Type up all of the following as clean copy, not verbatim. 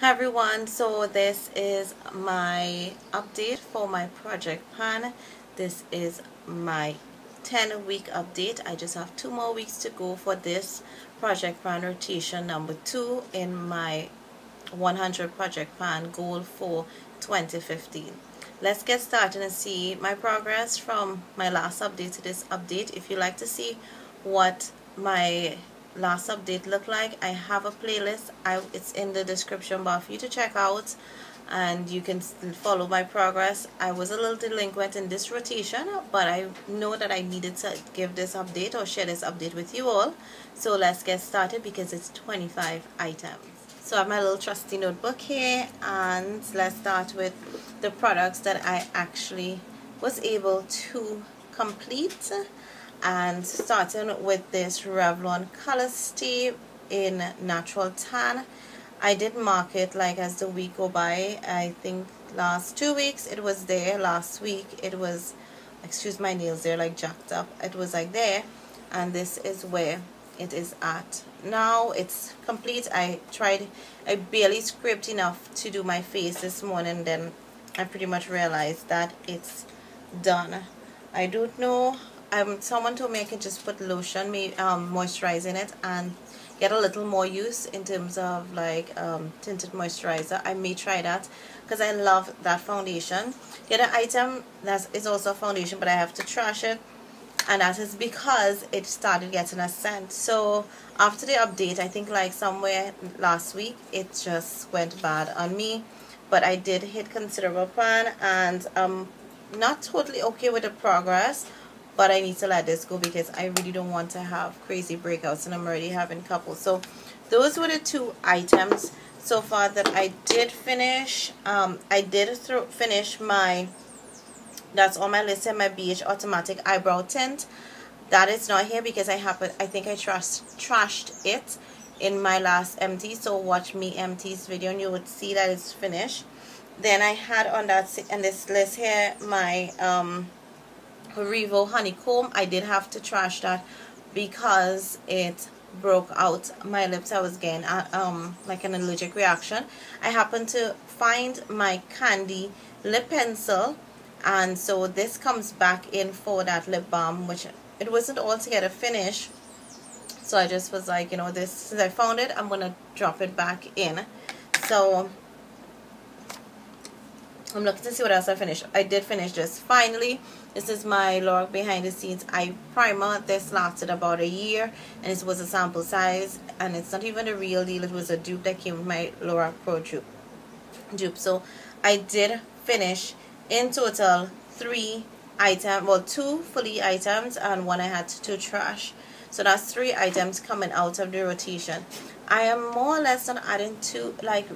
Hi everyone, so this is my update for my project pan. This is my 10-week update. I just have 2 more weeks to go for this project pan rotation number 2 in my 100 project pan goal for 2015. Let's get started and see my progress from my last update to this update. If you like to see what my last update looked like, I have a playlist. It's in the description bar for you to check out, and you can follow my progress. I was a little delinquent in this rotation, but I know that I needed to give this update or share this update with you all. So let's get started because it's 25 items. So I have my little trusty notebook here, and let's start with the products that I actually was able to complete. And starting with this Revlon Color Stay in Natural Tan. I did mark it like as the week go by. I think last 2 weeks it was there. Last week it was, excuse my nails, they're like jacked up. It was like there, and this is where it is at. Now it's complete. I barely scraped enough to do my face this morning, then I pretty much realized that it's done. I don't know. Someone told me I could just put lotion, moisturize in it, and get a little more use in terms of like tinted moisturizer. I may try that because I love that foundation. The other item that is also a foundation, but I have to trash it, and that is because it started getting a scent. So after the update, I think like somewhere last week, it just went bad on me. But I did hit considerable pan, and I'm not totally okay with the progress. But I need to let this go because I really don't want to have crazy breakouts, and I'm already having couples. So those were the 2 items so far that I did finish. I did finish my, that's on my list, my BH Automatic Eyebrow Tint. That is not here because I think I trashed it in my last empty. So watch me empties video and you would see that it's finished. Then I had on this list here my Revo Honeycomb. I did have to trash that because it broke out my lips. I was getting like an allergic reaction. I happened to find my Candy lip pencil, and so this comes back in for that lip balm, which it wasn't altogether finished. So I just was like, you know, this, since I found it, I'm gonna drop it back in. So I'm looking to see what else I finished. I did finish this. Finally, this is my Lorac Behind the Scenes Eye Primer. This lasted about a year, and this was a sample size, and it's not even a real deal. It was a dupe that came with my Lorac Pro dupe. So I did finish in total 3 items, well 2 fully items and 1 I had to trash. So that's 3 items coming out of the rotation. I am more or less not adding to like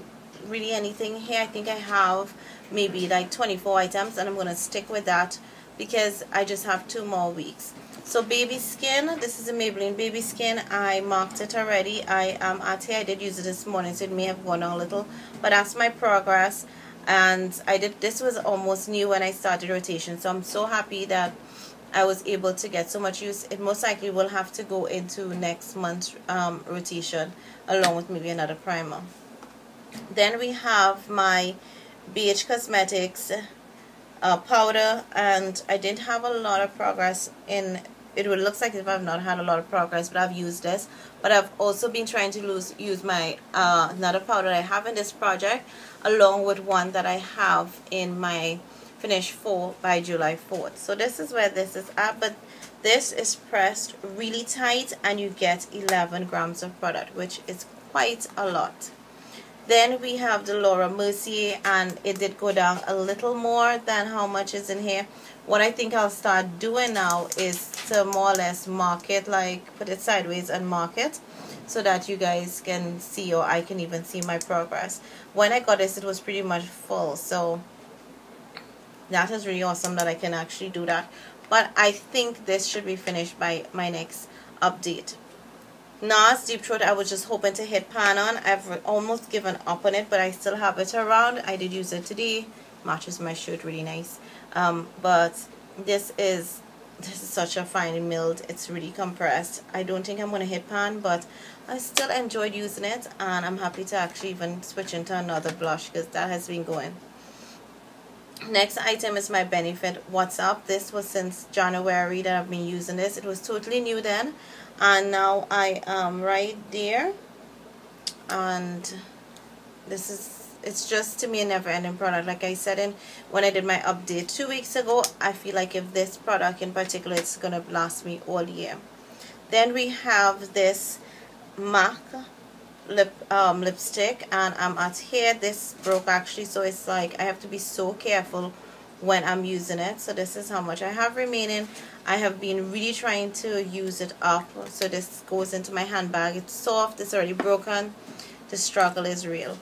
really anything here. I think I have maybe like 24 items, and I'm going to stick with that because I just have 2 more weeks. So Baby Skin, this is a Maybelline Baby Skin. I marked it already. I am at here. I did use it this morning, so it may have gone a little, but that's my progress. And this was almost new when I started rotation, so I'm so happy that I was able to get so much use. It most likely will have to go into next month's rotation along with maybe another primer. Then we have my BH Cosmetics powder, and I didn't have a lot of progress in it. Would looks like if I've not had a lot of progress, but I've used this. But I've also been trying to use my another powder I have in this project along with one that I have in my Finish 4 by July 4th. So this is where this is at, but this is pressed really tight and you get 11 grams of product, which is quite a lot. Then we have the Laura Mercier, and it did go down a little more than how much is in here. What I think I'll start doing now is to more or less mark it, like put it sideways and mark it so that you guys can see, or I can even see my progress. When I got this, it was pretty much full, so that is really awesome that I can actually do that. But I think this should be finished by my next update. NARS Deep Throat, I was just hoping to hit pan on. I've almost given up on it, but I still have it around. I did use it today. Matches my shirt really nice. But this is this is such a fine milled, it's really compressed. I don't think I'm going to hit pan, but I still enjoyed using it, and I'm happy to actually even switch into another blush because that has been going. Next item is my Benefit What's Up. This was since January that I've been using this. It was totally new then, and now I am right there, and this is, it's just to me a never-ending product. Like I said when I did my update 2 weeks ago, I feel like if this product in particular, it's gonna last me all year. Then we have this MAC lipstick, and I'm at here. This broke actually, so it's like I have to be so careful when I'm using it. So this is how much I have remaining. I have been really trying to use it up, so this goes into my handbag. It's soft, it's already broken, the struggle is real.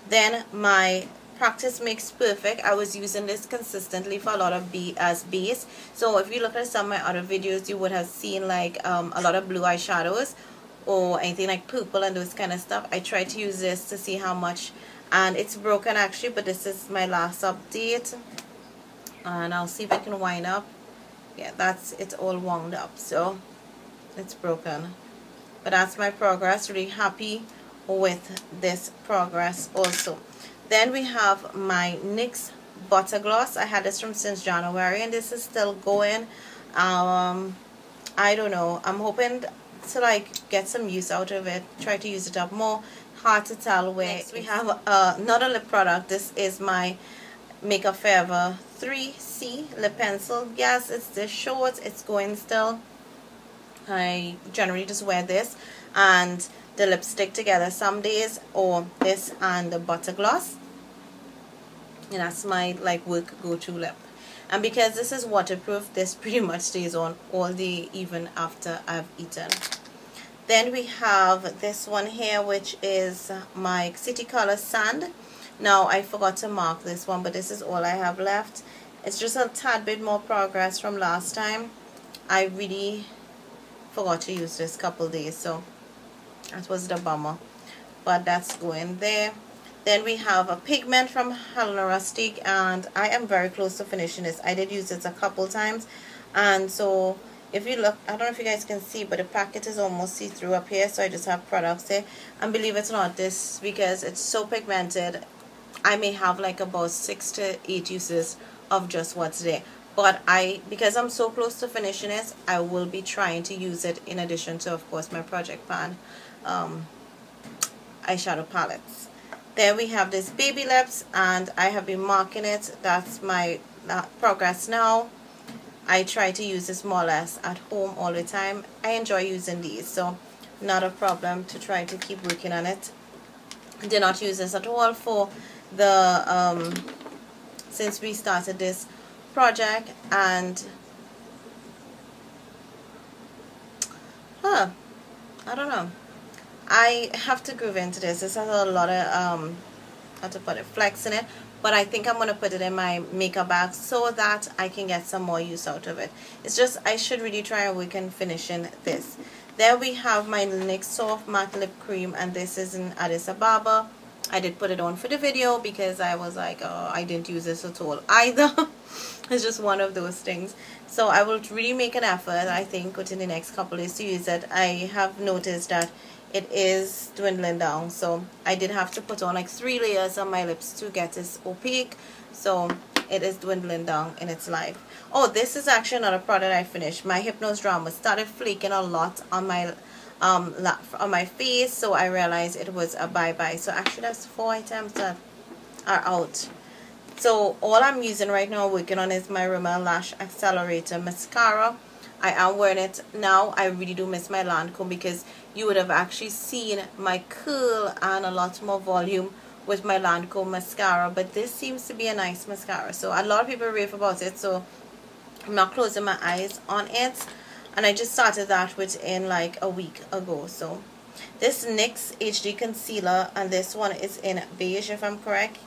Then my Practice Makes Perfect. I was using this consistently for a lot of as base. So if you look at some of my other videos, you would have seen like a lot of blue eyeshadows or anything like purple and those kind of stuff. I tried to use this to see how much, and it's broken actually, but this is my last update, and I'll see if I can wind up. Yeah, it's all wound up, so it's broken, but that's my progress. Really happy with this progress also. Then we have my NYX Butter Gloss. I had this from since January, and this is still going. I don't know, I'm hoping to like get some use out of it, try to use it up more. Hard to tell where. Next we have another lip product. This is my Makeup Forever 3C lip pencil. Yes, it's this short, it's going still. I generally just wear this and the lipstick together some days, or this and the butter gloss, and that's my like work go-to lip. And because this is waterproof, this pretty much stays on all day even after I've eaten. Then we have this one here, which is my City Color Sand. Now I forgot to mark this one, but this is all I have left. It's just a tad bit more progress from last time. I really forgot to use this couple days, so that was the bummer, but that's going there. Then we have a pigment from Helena Rustic, and I am very close to finishing this. I did use it a couple times, and so if you look, I don't know if you guys can see, but the packet is almost see-through up here, so I just have products there. And believe it or not, this, because it's so pigmented, I may have like about 6 to 8 uses of just what's there. But because I'm so close to finishing it, I will be trying to use it in addition to, of course, my Project Pan eyeshadow palettes. Then we have this Baby Lips, and I have been marking it. That's my progress now. I try to use this more or less at home all the time. I enjoy using these, so not a problem to try to keep working on it. I did not use this at all for the since we started this project, and I don't know, I have to groove into this. This has a lot of how to put it, flex in it, but I think I'm going to put it in my makeup bag so that I can get some more use out of it. It's just I should really try and work on finishing this. Then we have my NYX Soft Matte Lip Cream, and this is in Addis Ababa. I did put it on for the video because I was like, oh, I didn't use this at all either. It's just one of those things. So I will really make an effort, I think, within the next couple of days to use it. I have noticed that it is dwindling down, so I did have to put on like 3 layers on my lips to get this opaque, so it is dwindling down in its life. Oh, this is actually another product I finished. My Hypnose Drama started flaking a lot on my face, so I realized it was a bye-bye. So actually that's 4 items that are out. So all I'm using right now, working on, is my Rimmel Lash Accelerator Mascara. I am wearing it now. I really do miss my Lancome because you would have actually seen my curl and a lot more volume with my Lancome mascara, but this seems to be a nice mascara, so a lot of people rave about it, so I'm not closing my eyes on it. And I just started that within like a week ago. So this NYX HD concealer, and this one is in beige if I'm correct.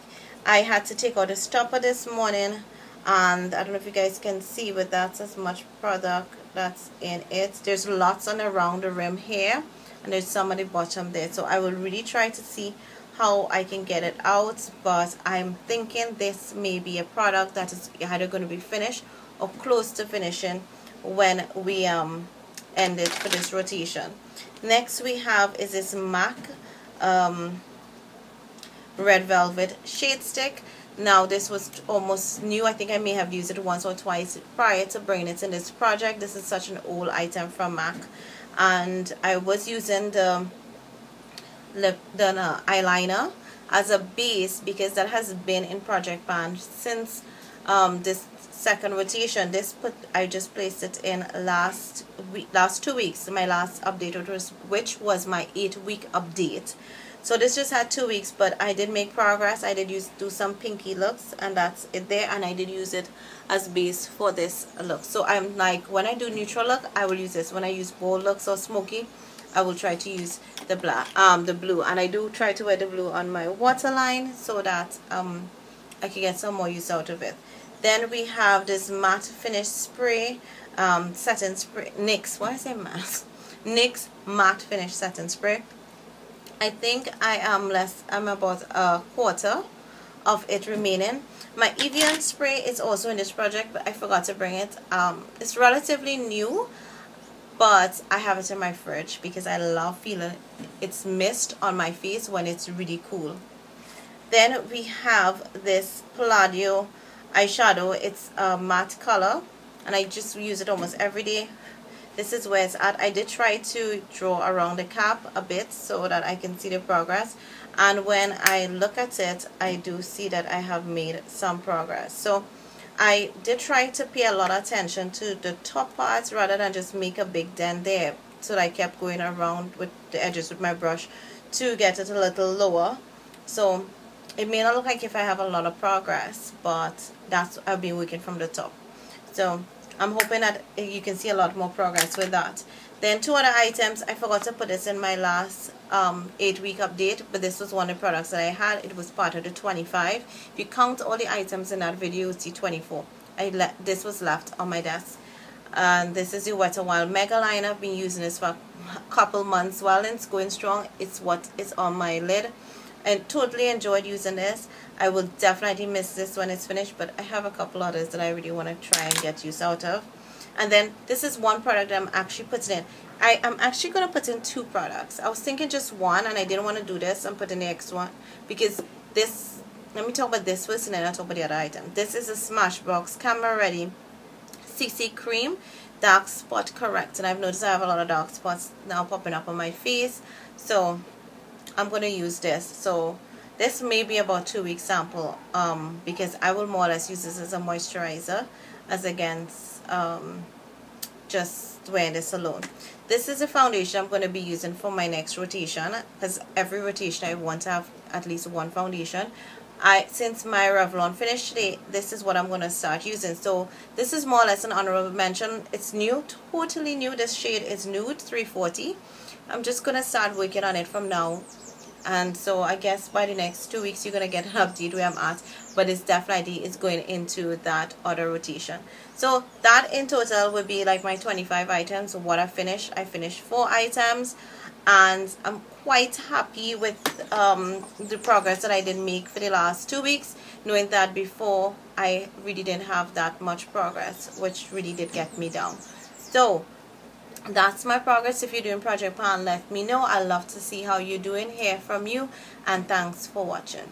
I had to take out the stopper this morning, and I don't know if you guys can see, but that's as much product that's in it. There's lots on around the rim here, and there's some at the bottom there, so I will really try to see how I can get it out. But I'm thinking this may be a product that is either going to be finished or close to finishing when we end it for this rotation. Next we have is this MAC red velvet shade stick. Now this was almost new. I think I may have used it once or twice prior to bringing it in this project. This is such an old item from MAC, and I was using the eyeliner as a base because that has been in Project Pan since this second rotation. I just placed it in last 2 weeks. My last update, which was my 8-week update. So this just had 2 weeks, but I did make progress. I did do some pinky looks, and that's it there. And I did use it as base for this look. So I'm like, when I do neutral look, I will use this. When I use bold looks or smoky, I will try to use the blue. And I do try to wear the blue on my waterline so that I can get some more use out of it. Then we have this matte finish spray, satin spray, NYX. Why is it matte? NYX matte finish satin spray. I think I'm about a quarter of it remaining. My Evian spray is also in this project, but I forgot to bring it. It's relatively new, but I have it in my fridge because I love feeling its mist on my face when it's really cool. Then we have this Palladio eyeshadow. It's a matte color, and I just use it almost every day. This is where it's at. I did try to draw around the cap a bit so that I can see the progress, and when I look at it, I do see that I have made some progress. So I did try to pay a lot of attention to the top parts rather than just make a big dent there. So I kept going around with the edges with my brush to get it a little lower. So it may not look like if I have a lot of progress, but that's I've been working from the top. So I'm hoping that you can see a lot more progress with that. Then 2 other items. I forgot to put this in my last 8-week update, but this was one of the products that I had. It was part of the 25. If you count all the items in that video, you see 24. This was left on my desk. And this is the Wet n Wild Mega Line. I've been using this for a couple months while it's going strong. It's what is on my lid. I totally enjoyed using this. I will definitely miss this when it's finished, but I have a couple others that I really want to try and get use out of. And then this is one product that I'm actually putting in. I'm actually going to put in 2 products. I was thinking just one, and I didn't want to do this. I'm putting the extra one because this, let me talk about this first and then I'll talk about the other item. This is a Smashbox Camera Ready CC Cream Dark Spot Correct. And I've noticed I have a lot of dark spots now popping up on my face. So I'm going to use this. So this may be about 2 week sample because I will more or less use this as a moisturizer as against just wearing this alone. This is a foundation I'm going to be using for my next rotation because every rotation I want to have at least one foundation. Since my Revlon finished today, this is what I'm going to start using. So this is more or less an honorable mention. It's new, totally new. This shade is Nude 340. I'm just going to start working on it from now. And so I guess by the next 2 weeks you're going to get an update where I'm at, but it's definitely is going into that other rotation. So that in total would be like my 25 items. What I finished 4 items, and I'm quite happy with the progress that I did make for the last 2 weeks, knowing that before I really didn't have that much progress, which really did get me down. So that's my progress. If you're doing Project Pan, let me know. I'd love to see how you're doing, hear from you, and thanks for watching.